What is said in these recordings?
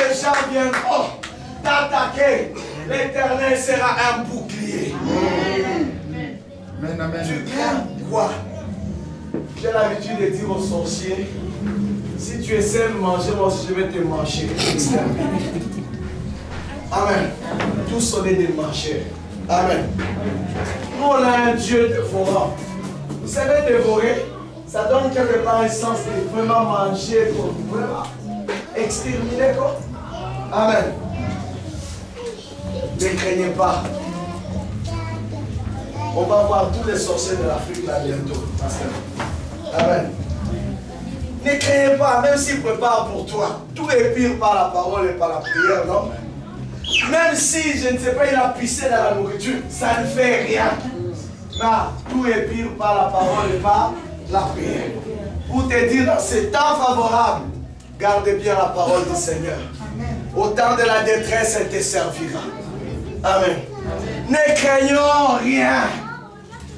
les gens viendront t'attaquer, l'Éternel sera un bouclier. Amen, amen. Tu crains quoi? J'ai l'habitude de dire aux sorciers, si tu essaies de manger, moi aussi je vais te manger. Amen. Tous on est des mangeurs. Amen. Nous on a un Dieu dévorant. Vous savez dévorer, ça donne quelque part un sens de vraiment manger, pour vraiment exterminer quoi. Amen. Ne craignez pas. On va voir tous les sorciers de l'Afrique là bientôt. Amen. Ne craignez pas, même s'ils préparent pour toi. Tout est pire par la parole et par la prière, non? Même si, je ne sais pas, il a pissé dans la nourriture, ça ne fait rien. Non, tout est pire par la parole et par la prière. Pour te dire, dans ces temps favorables, gardez bien la parole du Seigneur. Au temps de la détresse, elle te servira. Amen. Ne craignons rien.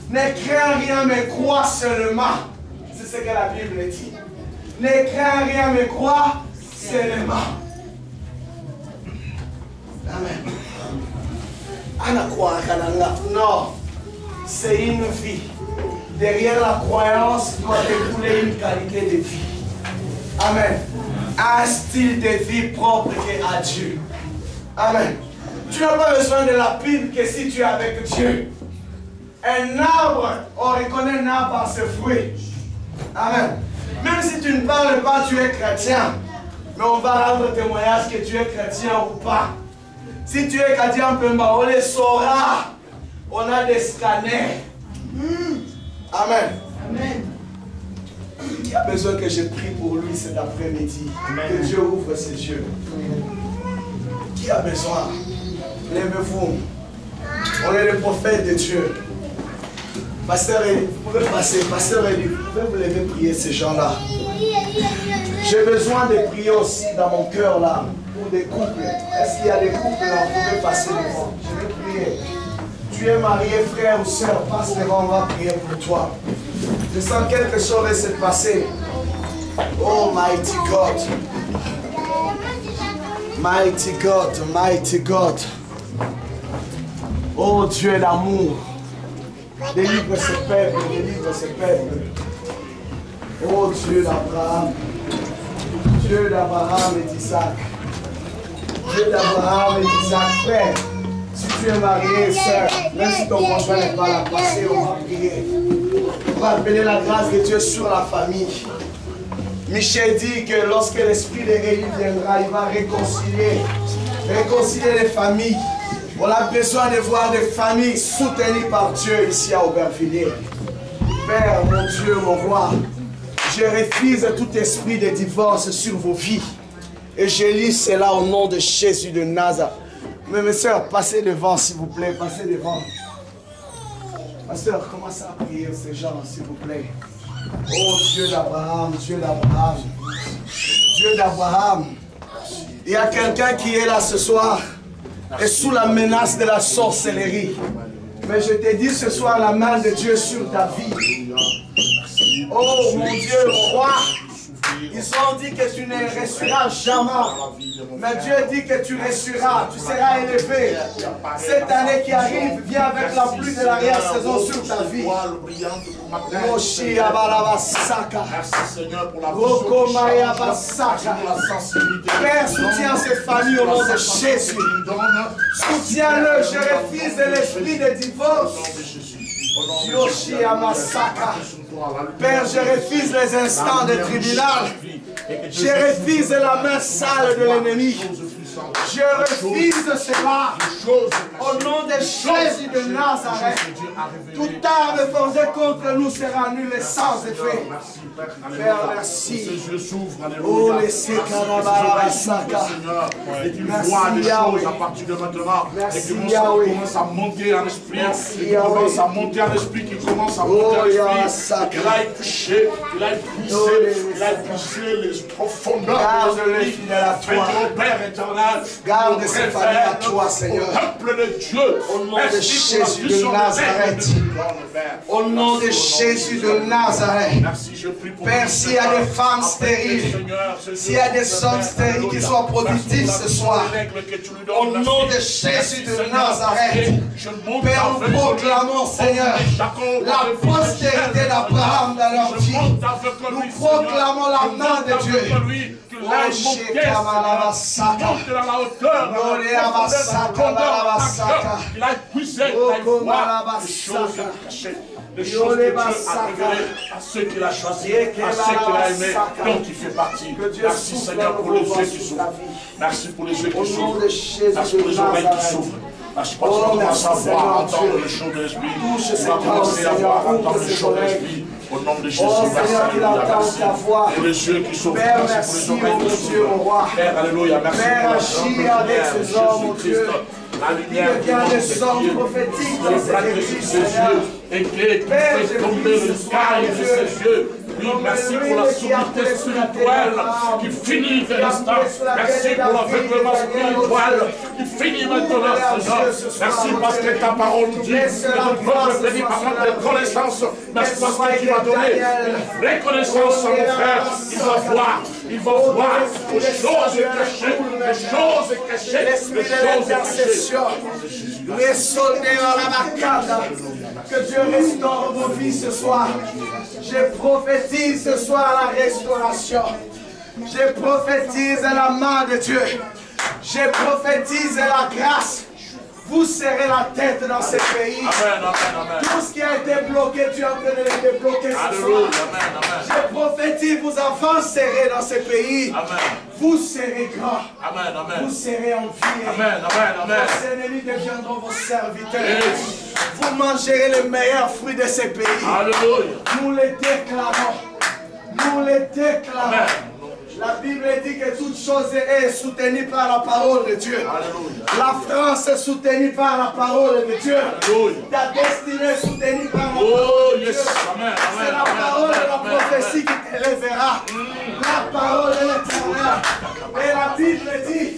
Ne crains rien, mais crois seulement. C'est ce que la Bible dit. Ne crains rien, mais crois seulement. Amen. Non, c'est une vie. Derrière la croyance doit découler une qualité de vie. Amen. Un style de vie propre à Dieu. Amen. Tu n'as pas besoin de la Bible que si tu es avec Dieu. Un arbre, on reconnaît un arbre par ses fruits. Amen. Même si tu ne parles pas, tu es chrétien. Mais on va rendre témoignage que tu es chrétien ou pas. Si tu es chrétien, on le saura. On a des scanners. Amen. Amen. Qui a besoin que je prie pour lui cet après-midi? Que Dieu ouvre ses yeux. Qui a besoin? Lèvez-vous. On est les prophètes de Dieu. Pasteur Eli, vous pouvez passer. Pasteur Eli, vous pouvez vous lever prier ces gens-là. J'ai besoin de prier aussi dans mon cœur là. Pour des couples. Est-ce qu'il y a des couples là? Vous pouvez passer devant. Je vais prier. Tu es marié, frère ou soeur, passe devant, on va prier pour toi. Je sens quelque chose va se passer. Oh, mighty God. Mighty God, mighty God. Oh, Dieu d'amour. Délivre ce peuple, délivre ce peuple. Oh, Dieu d'Abraham. Dieu d'Abraham et d'Isaac. Dieu d'Abraham et d'Isaac, frère. Si tu es marié, soeur, même si ton conjoint n'est pas là, passez, on va prier. On va appeler la grâce de Dieu sur la famille. Michel dit que lorsque l'esprit de Réli viendra, il va réconcilier les familles. On a besoin de voir des familles soutenues par Dieu ici à Aubervilliers. Père, mon Dieu, mon roi, je refuse tout esprit de divorce sur vos vies. Et je lis cela au nom de Jésus de Nazareth. Mais mes soeurs, passez devant, s'il vous plaît, passez devant. Ma soeur, commencez à prier ces gens, s'il vous plaît. Oh Dieu d'Abraham, Dieu d'Abraham, Dieu d'Abraham. Il y a quelqu'un qui est là ce soir et sous la menace de la sorcellerie. Mais je te dis ce soir la main de Dieu sur ta vie. Oh mon Dieu, mon roi. Ils ont dit que tu ne reçuras jamais. Mais Dieu dit que tu reçuras, tu seras élevé. Cette année qui arrive vient avec la pluie de l'arrière-saison sur ta vie. Merci Seigneur pour la vision. Père, soutiens ces familles au nom de Jésus. Soutiens-le, je refuse l'esprit de divorce. Yoshi Amasaka. Père, je refuse les instants de tribunal. Je refuse la main sale de l'ennemi. Je refuse cela. Au nom de Jésus de Nazareth. Toute arme forgée contre nous sera nulle sans effet. Père, merci. Oh, laissez Kanabarabasaka. Et tu vois les choses à partir de maintenant. Et que tu commences à monter en esprit. Et tu commences à monter en esprit. Qui commence à monter en esprit. Que là, il touché, qu'il a poussé les profondeurs de l'esprit. Mais ton Père éternel, Garde ces familles à toi, Seigneur. Peuple de Dieu. Au nom de Jésus de Nazareth. Au nom de Jésus de Nazareth. Merci, je prie pour Père, s'il y a des femmes stériles, s'il y a des hommes stériles qui soient productifs ce soir, au nom de Jésus de Nazareth, Père, nous proclamons, Seigneur, la postérité d'Abraham dans leur vie. Nous proclamons la main de Dieu. Il a monté dans la hauteur, il a épuisé, il a des choses cachées, des choses que Dieu a révélées à ceux qu'il a choisis, à ceux qu'il a aimés, dont il fait partie. Merci Seigneur pour les yeux qui s'ouvrent. Merci pour les yeux qui s'ouvrent. Merci pour les oreilles qui s'ouvrent. Merci parce qu'on commence à voir, entendre le chant de l'Esprit. On va commencer à voir, entendre le chant de l'Esprit. Au nom de Jésus, merci, alléluia, merci pour les yeux qui s'ouvrent, merci pour les oreilles qui s'ouvrent. Père, alléluia, merci pour la grande lumière de Jésus-Christ. La lumière qui monte des cieux, le bras de ses yeux, éclaire, qui fait tomber le sky de ses yeux. Oui, merci pour la sobriété spirituelle qui finit vers l'instant. Merci pour l'aveuglement spirituel qui finit maintenant, Seigneur. Merci parce que ta parole dit que notre peuple béni par manque de connaissance. Merci parce que tu m'as donné une reconnaissance à mon frère. Il va voir les choses cachées, les choses cachées, les choses cachées. Les soldats à la macada. Que Dieu restaure vos vies ce soir. Je prophétise ce soir la restauration. Je prophétise la main de Dieu. Je prophétise la grâce. Vous serez la tête dans ce pays. Amen, amen, amen. Tout ce qui a été bloqué, Dieu est en train de le débloquer ce soir. Je prophétise, vos enfants serez dans ce pays. Amen. Vous serez grands. Amen, amen. Vous serez enviés. Amen, amen, amen. Vos ennemis deviendront vos serviteurs. Yes. Vous mangerez les meilleurs fruits de ce pays. Alléluia. Nous les déclarons. Nous les déclarons. Amen. La Bible dit que toute chose est soutenue par la parole de Dieu. Alléluia. La France est soutenue par la parole de Dieu. Alléluia. Ta destinée est soutenue par la parole Oh, de yes. Dieu. Amen, C'est amen, la amen, parole de la amen, prophétie qui t'élèvera. La parole de l'Éternel. Et la Bible dit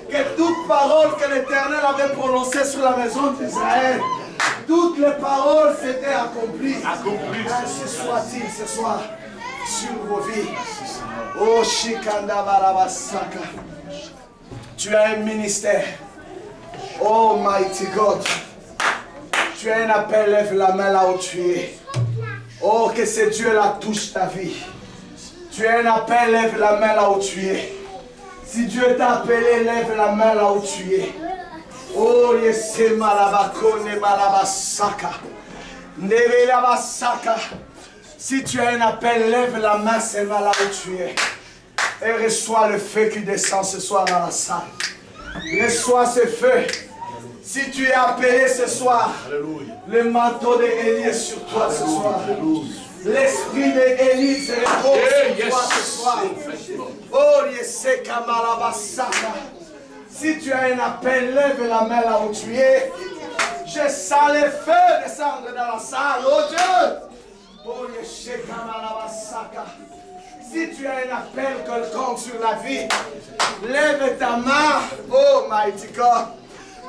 que toute parole que l'Éternel avait prononcée sur la maison d'Israël, toutes les paroles s'étaient accomplies. Ainsi soit-il ce soir sur vos vies. Oh Shikanda Barabasaka. Tu as un ministère. Oh mighty God. Tu as un appel, lève la main là où tu es. Oh, que ce Dieu-là touche ta vie. Tu as un appel, lève la main là où tu es. Si Dieu t'a appelé, lève la main là où tu es. Oh, yese malabakone malabasaka. Neve labasaka. Si tu as un appel, lève la main seulement là où tu es. Et reçois le feu qui descend ce soir dans la salle. Reçois ce feu. Si tu es appelé ce soir, Alléluia. Le manteau d'Élie est sur toi ce soir. L'esprit d'Élie se repose sur toi ce soir. Oh, Yeseka Malabasaka. Si tu as un appel, lève la main là où tu es. Je sens le feu descendre dans la salle. Oh Dieu. Oh, Yeseka Malabasaka. Si tu as un appel quelconque sur la vie, lève ta main. Oh, mighty God.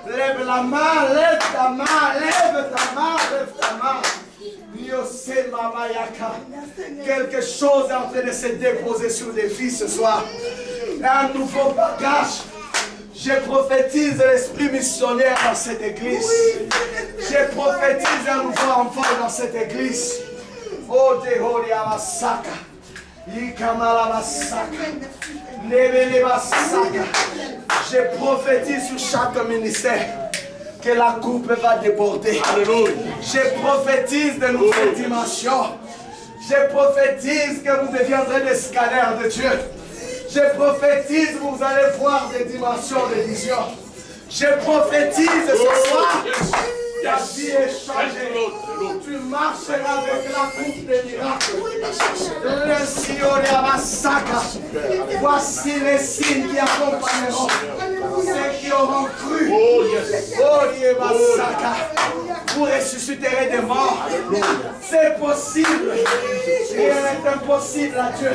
Lève la main, lève ta main, lève ta main, lève ta main. Quelque chose est en train de se déposer sur des filles ce soir. Un nouveau bagage. Je prophétise l'esprit missionnaire dans cette église. Je prophétise un nouveau enfant dans cette église. Oh, Jehoria Masaka. Yikamala Masaka. Nebele Masaka. Je prophétise sur chaque ministère que la coupe va déborder. Alléluia. Je prophétise de nouvelles dimensions. Je prophétise que vous deviendrez des scanners de Dieu. Je prophétise, vous allez voir des dimensions de vision. Je prophétise ce soir. Ta vie est changée. Tu marcheras avec la coupe des miracles. Le Seigneur Yamasaka. Voici les signes qui accompagneront ceux qui auront cru Jésus. Oh yes. Oh Yémasaka. Vous ressusciterez des morts. C'est possible. Rien n'est impossible à Dieu.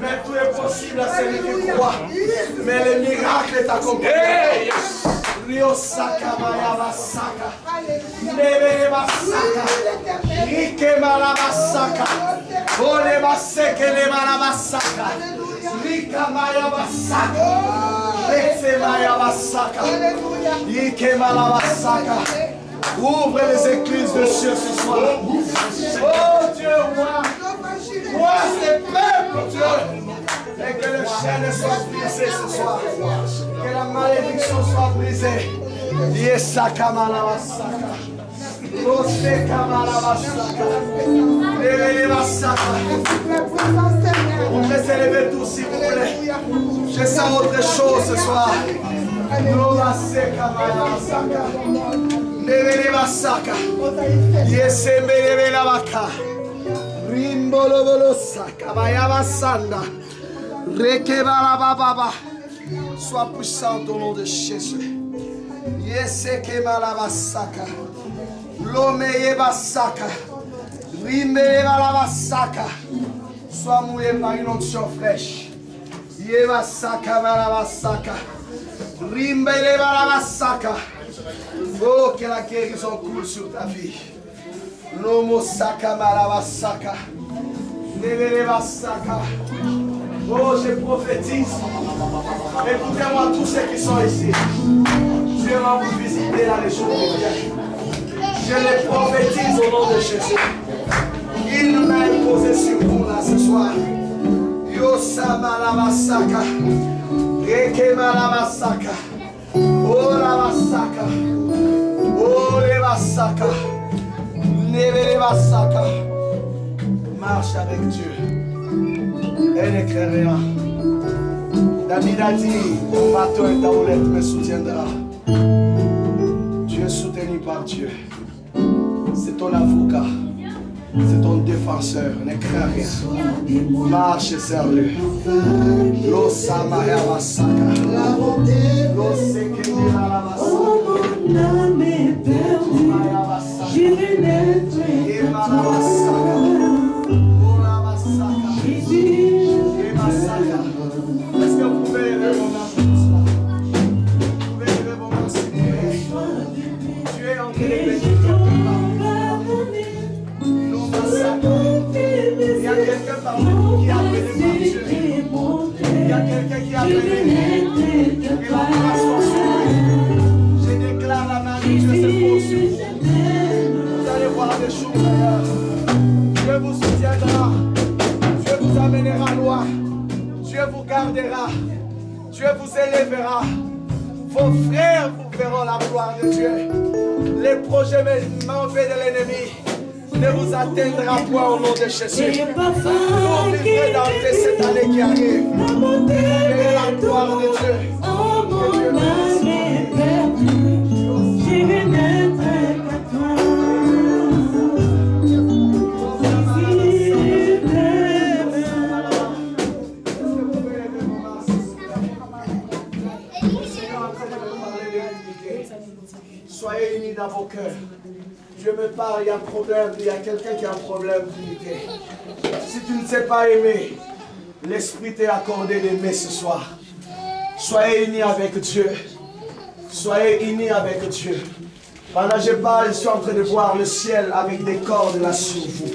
Mais tout est possible à celui qui croit. Mais le miracle est accompli. Rio Saka Mayabasaka. Nebe Basaka. Rike Malabasaka. Ole Baseke Le Malabasaka. Rika Mayabasaka. Reke Mayabasaka. Rike Malabasaka. Ouvre les églises de cieux ce soir. Oh Dieu, moi ces peuples, Dieu. Et que le chaîne soit brisé ce soir. Que la malédiction soit brisée. Yesaka Malabasaka. Roseka Malabasaka. Levez Basaka. Vous pouvez s'élever tous s'il vous plaît. Je sens autre chose ce soir. Roseka Malabasaka. Levez Basaka. Yesembe levez la baka. Rimbolo Saka. Bayabasanda. Rekebalababa. Sois puissant au nom de Jésus. Yeseke Malabasaka. Lomeye Basaka. Rimbeye Malabasaka. Sois mouillé par une onction fraîche. Yebasaka Malabasaka. Rimbeye Malabasaka. Oh, que la guérison coule sur ta vie. Lomo Saka Malabasaka. Nevele Basaka. Oh, je prophétise. Écoutez-moi tous ceux qui sont ici. Dieu va vous visiter dans les jours qui viennent. Je les prophétise au nom de Jésus. Il m'a imposé sur vous là ce soir. Yosa Malabasaka. Reke Malabasaka. Oh la Basaka. Oh les Basaka. Neve les Basaka. Marche avec Dieu. Elle ne crée rien. David a dit, ton bâton et ta houlette me soutiendra. Tu es soutenu par Dieu. C'est ton avocat. C'est ton défenseur. Ne crains rien. Marche et serre-le. L'osa maya basaka. L'osa kendira la basaka. Oh, mon âme est perdue. Je vais l'être. Est-ce que vous pouvez lever vos mains pour cela? Vous pouvez lever vos mains s'il vous plaît. Dieu est en train de bénir quelque part. Il y a quelqu'un parmi vous qui a appelé par Dieu. Il y a quelqu'un qui a appelé. Que la grâce soit sur lui. Je déclare la main de Dieu se pose sur vous. Vous allez voir des choses meilleures. Dieu vous soutiendra. Dieu vous amènera loin. Dieu vous gardera. Dieu vous élèvera. Vos frères vous verront la gloire de Dieu. Les projets mauvais de l'ennemi ne vous atteindra point au nom de Jésus. Vous vivrez dans cette année qui arrive. Vous verrez la gloire de Dieu. Oh, mon âme est perdue. Je vais n'être qu'à toi. Soyez unis dans vos cœurs. Dieu me parle, il y a un problème, il y a quelqu'un qui a un problème d'unité. Si tu ne sais pas aimer, l'Esprit t'est accordé d'aimer ce soir. Soyez unis avec Dieu. Soyez unis avec Dieu. Pendant que je parle, je suis en train de voir le ciel avec des cordes là sur vous.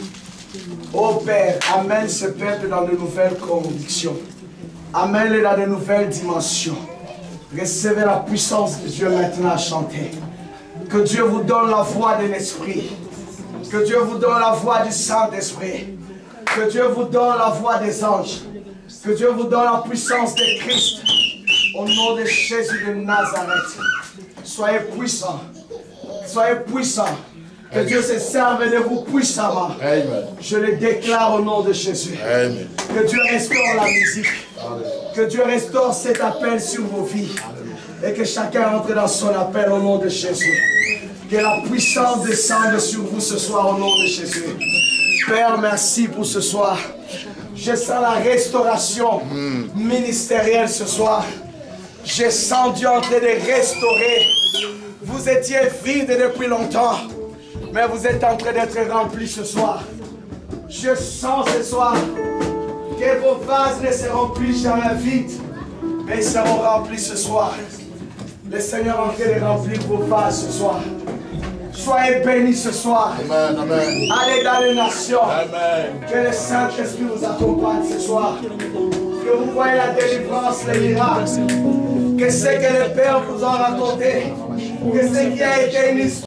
Ô Père, amène ce peuple dans de nouvelles convictions. Amène-le dans de nouvelles dimensions. Recevez la puissance de Dieu maintenant à chanter. Que Dieu vous donne la voix de l'Esprit. Que Dieu vous donne la voix du Saint-Esprit. Que Dieu vous donne la voix des anges. Que Dieu vous donne la puissance de Christ. Au nom de Jésus de Nazareth. Soyez puissants. Soyez puissants. Que Dieu se serve de vous puissamment. Amen. Je le déclare au nom de Jésus. Amen. Que Dieu restaure la musique. Que Dieu restaure cet appel sur vos vies. Et que chacun entre dans son appel au nom de Jésus. Que la puissance descende sur vous ce soir au nom de Jésus. Père, merci pour ce soir. Je sens la restauration ministérielle ce soir. Je sens Dieu en train de restaurer. Vous étiez vide depuis longtemps, mais vous êtes en train d'être remplis ce soir. Je sens ce soir que vos vases ne seront plus jamais vides, mais ils seront remplis ce soir. Le Seigneur est en train de remplir vos vases ce soir. Soyez bénis ce soir. Amen, amen. Allez dans les nations. Amen. Que le Saint-Esprit vous accompagne ce soir. Que vous voyez la délivrance, les miracles. Que ce que le Père vous a raconté, que ce qui a été une histoire.